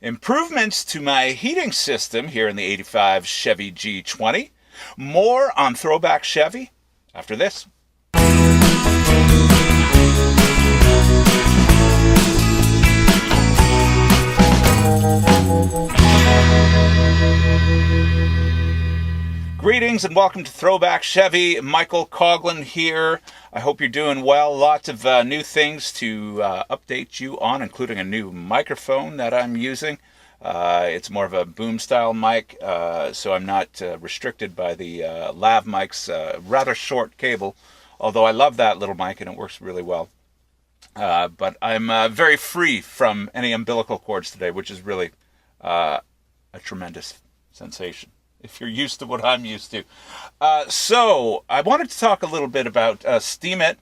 improvements to my heating system here in the 85 Chevy G20. More on Throwback Chevy after this. Greetings and welcome to Throwback Chevy. Michael Coughlin here. I hope you're doing well. Lots of new things to update you on, including a new microphone that I'm using. It's more of a boom style mic, so I'm not restricted by the lav mic's rather short cable, although I love that little mic and it works really well. But I'm very free from any umbilical cords today, which is really a tremendous sensation if you're used to what I'm used to. So I wanted to talk a little bit about Steemit.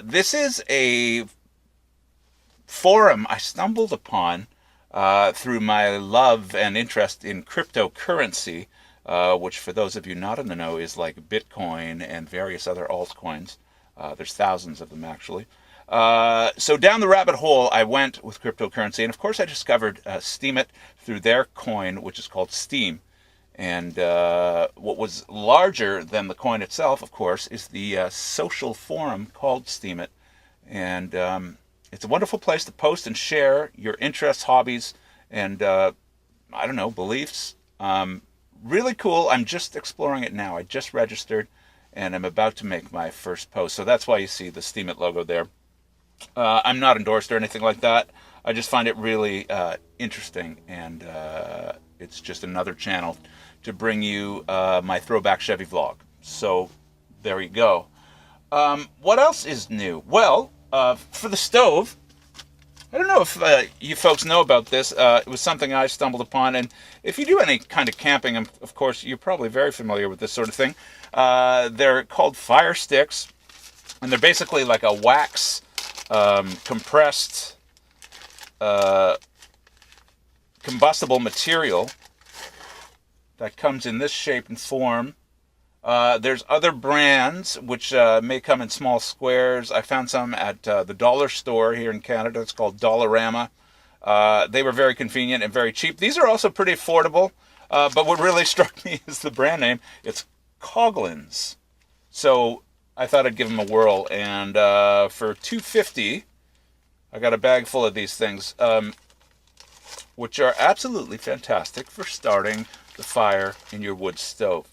This is a forum I stumbled upon through my love and interest in cryptocurrency, which for those of you not in the know is like Bitcoin and various other altcoins. There's thousands of them actually. So down the rabbit hole I went with cryptocurrency, and of course I discovered Steemit through their coin, which is called Steem. And what was larger than the coin itself, of course, is the social forum called Steemit. And it's a wonderful place to post and share your interests, hobbies, and, I don't know, beliefs. Really cool. I'm just exploring it now. I just registered, and I'm about to make my first post. So that's why you see the Steemit logo there. I'm not endorsed or anything like that. I just find it really interesting, and it's just another channel to bring you my Throwback Chevy vlog. So there you go. What else is new? Well, for the stove, I don't know if you folks know about this. It was something I stumbled upon, and if you do any kind of camping, of course, you're probably very familiar with this sort of thing. They're called fire sticks, and they're basically like a wax compressed combustible material that comes in this shape and form. There's other brands which may come in small squares. I found some at the dollar store here in Canada. It's called Dollarama. They were very convenient and very cheap. These are also pretty affordable, but what really struck me is the brand name. It's Coughlin's. So I thought I'd give them a whirl, and for $2.50, I got a bag full of these things, which are absolutely fantastic for starting the fire in your wood stove.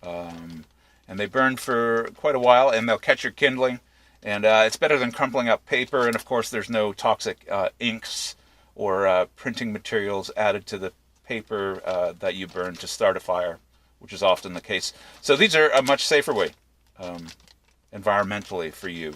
And they burn for quite a while, and they'll catch your kindling, and it's better than crumpling up paper, and of course there's no toxic inks or printing materials added to the paper that you burn to start a fire, which is often the case. So these are a much safer way environmentally for you.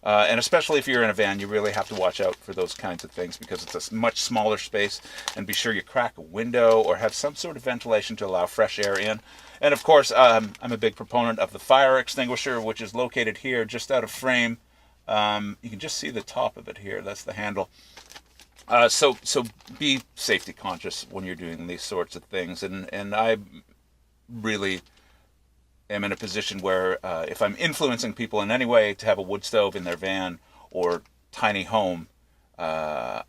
And especially if you're in a van, you really have to watch out for those kinds of things because it's a much smaller space, and be sure you crack a window or have some sort of ventilation to allow fresh air in. And of course, I'm a big proponent of the fire extinguisher, which is located here just out of frame. You can just see the top of it here. That's the handle. So be safety conscious when you're doing these sorts of things. And I really am in a position where if I'm influencing people in any way to have a wood stove in their van or tiny home, I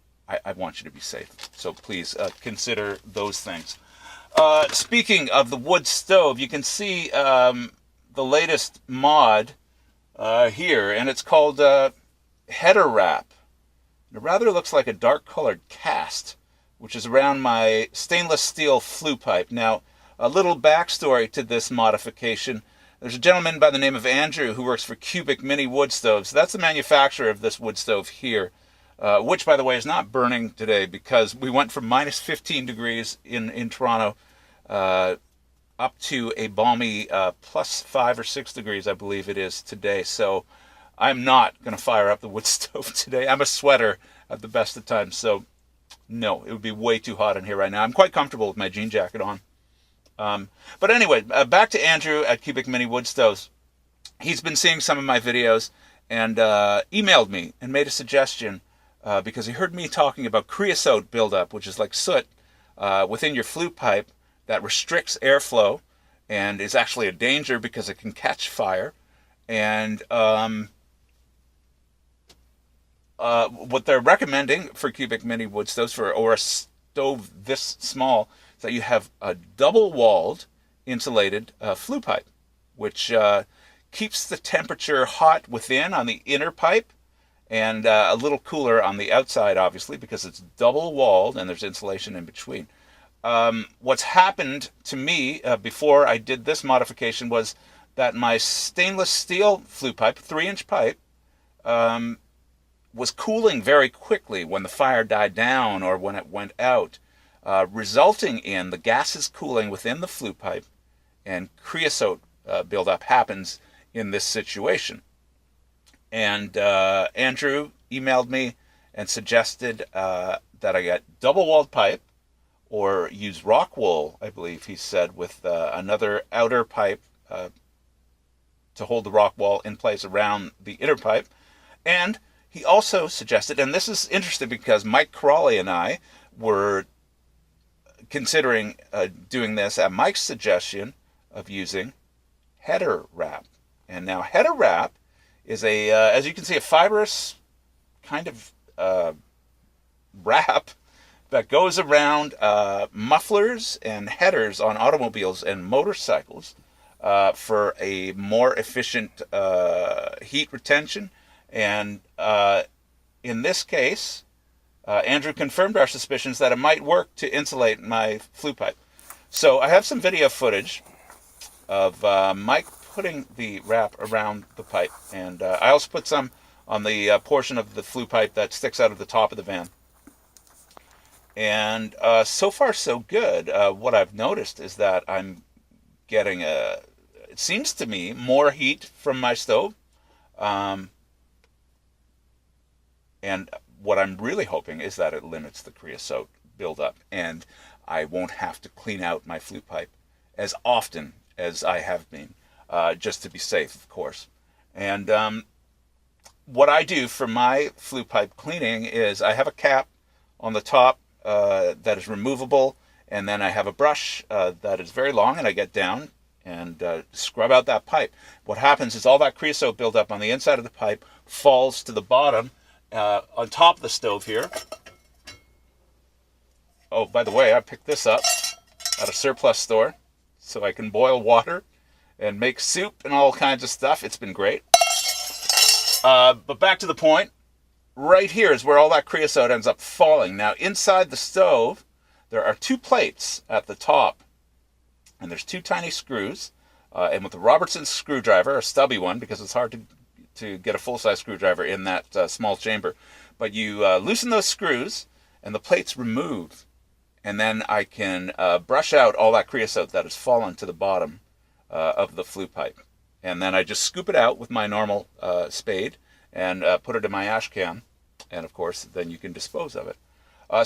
want you to be safe. So please consider those things. Speaking of the wood stove, you can see the latest mod here, and it's called Header Wrap. It rather looks like a dark colored cast, which is around my stainless steel flue pipe. Now, a little backstory to this modification. There's a gentleman by the name of Andrew who works for Cubic Mini Wood Stoves. That's the manufacturer of this wood stove here, which, by the way, is not burning today because we went from minus 15 degrees in Toronto up to a balmy plus 5 or 6 degrees, I believe it is today. So I'm not going to fire up the wood stove today. I'm a sweater at the best of times, so no, it would be way too hot in here right now. I'm quite comfortable with my jean jacket on. But anyway, back to Andrew at Cubic Mini Wood Stoves. He's been seeing some of my videos and emailed me and made a suggestion because he heard me talking about creosote buildup, which is like soot within your flue pipe that restricts airflow and is actually a danger because it can catch fire. And what they're recommending for Cubic Mini Wood Stoves or a stove this small is that you have a double-walled insulated flue pipe, which keeps the temperature hot within on the inner pipe and a little cooler on the outside, obviously, because it's double-walled and there's insulation in between. What's happened to me before I did this modification was that my stainless steel flue pipe, 3-inch pipe, was cooling very quickly when the fire died down or when it went out, resulting in the gases cooling within the flue pipe, and creosote buildup happens in this situation. And Andrew emailed me and suggested that I get double-walled pipe or use rock wool, I believe he said, with another outer pipe to hold the rock wall in place around the inner pipe. And he also suggested, and this is interesting because Mike Crawley and I were considering doing this at Mike's suggestion of using header wrap. And now header wrap is a, as you can see, a fibrous kind of wrap that goes around mufflers and headers on automobiles and motorcycles for a more efficient heat retention. And in this case, Andrew confirmed our suspicions that it might work to insulate my flue pipe. So I have some video footage of Mike putting the wrap around the pipe. And I also put some on the portion of the flue pipe that sticks out of the top of the van. And so far so good. What I've noticed is that I'm getting, it seems to me, more heat from my stove. And what I'm really hoping is that it limits the creosote buildup and I won't have to clean out my flue pipe as often as I have been, just to be safe, of course. And what I do for my flue pipe cleaning is I have a cap on the top that is removable, and then I have a brush that is very long, and I get down and scrub out that pipe. What happens is all that creosote buildup on the inside of the pipe falls to the bottom on top of the stove here. Oh, by the way, I picked this up at a surplus store so I can boil water and make soup and all kinds of stuff. It's been great. But back to the point. Right here is where all that creosote ends up falling. Now, inside the stove, there are 2 plates at the top, and there's 2 tiny screws. And with the Robertson screwdriver, a stubby one, because it's hard to get a full-size screwdriver in that small chamber. But you loosen those screws, and the plates remove. And then I can brush out all that creosote that has fallen to the bottom of the flue pipe. And then I just scoop it out with my normal spade and put it in my ash can. And of course, then you can dispose of it.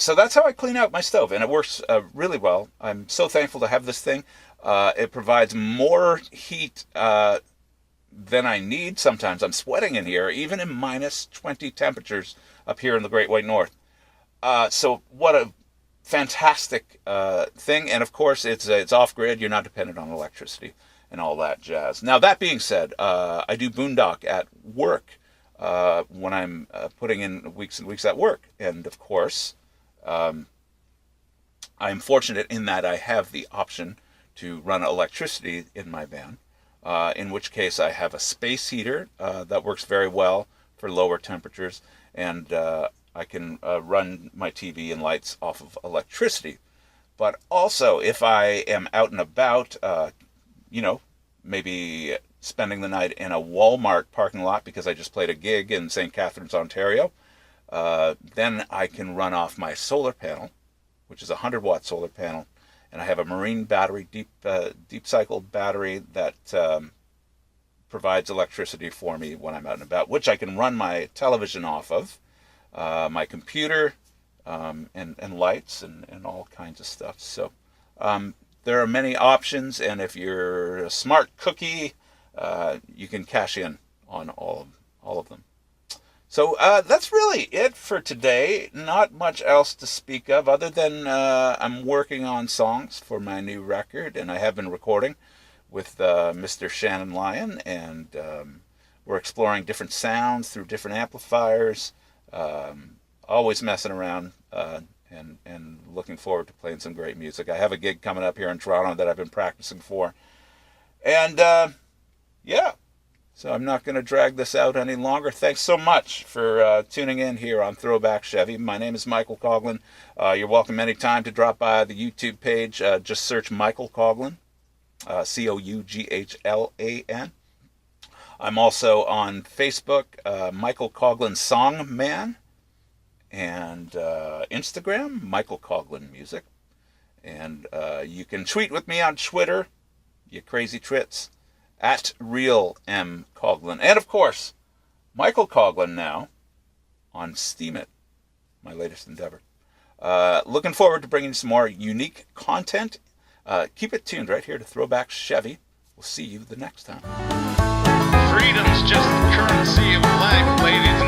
So that's how I clean out my stove, and it works really well. I'm so thankful to have this thing. It provides more heat than I need sometimes. I'm sweating in here, even in minus 20 temperatures up here in the Great White North. So what a fantastic thing. And of course, it's off-grid. You're not dependent on electricity and all that jazz. Now, that being said, I do boondock at work when I'm putting in weeks and weeks at work. And of course, I'm fortunate in that I have the option to run electricity in my van, in which case I have a space heater that works very well for lower temperatures, and I can run my TV and lights off of electricity. But also, if I am out and about, maybe spending the night in a Walmart parking lot because I just played a gig in St. Catharines, Ontario, then I can run off my solar panel, which is a 100-watt solar panel, and I have a marine battery, deep cycle battery that provides electricity for me when I'm out and about, which I can run my television off of, my computer, and lights and all kinds of stuff. So there are many options, and if you're a smart cookie, you can cash in on all of them. So that's really it for today. Not much else to speak of other than I'm working on songs for my new record, and I have been recording with Mr. Shannon Lyon, and we're exploring different sounds through different amplifiers, always messing around and looking forward to playing some great music. I have a gig coming up here in Toronto that I've been practicing for. And yeah, so I'm not going to drag this out any longer. Thanks so much for tuning in here on Throwback Chevy. My name is Michael Coughlin. You're welcome anytime to drop by the YouTube page. Just search Michael Coughlin, Coughlan. I'm also on Facebook, Michael Coughlin Song Man, and Instagram, Michael Coughlin Music. And you can tweet with me on Twitter, you crazy twits, at Real M Coughlin. And of course, Michael Coughlin now on Steemit, my latest endeavor. Looking forward to bringing some more unique content. Keep it tuned right here to Throwback Chevy. We'll see you the next time. Freedom's just the currency of life, ladies and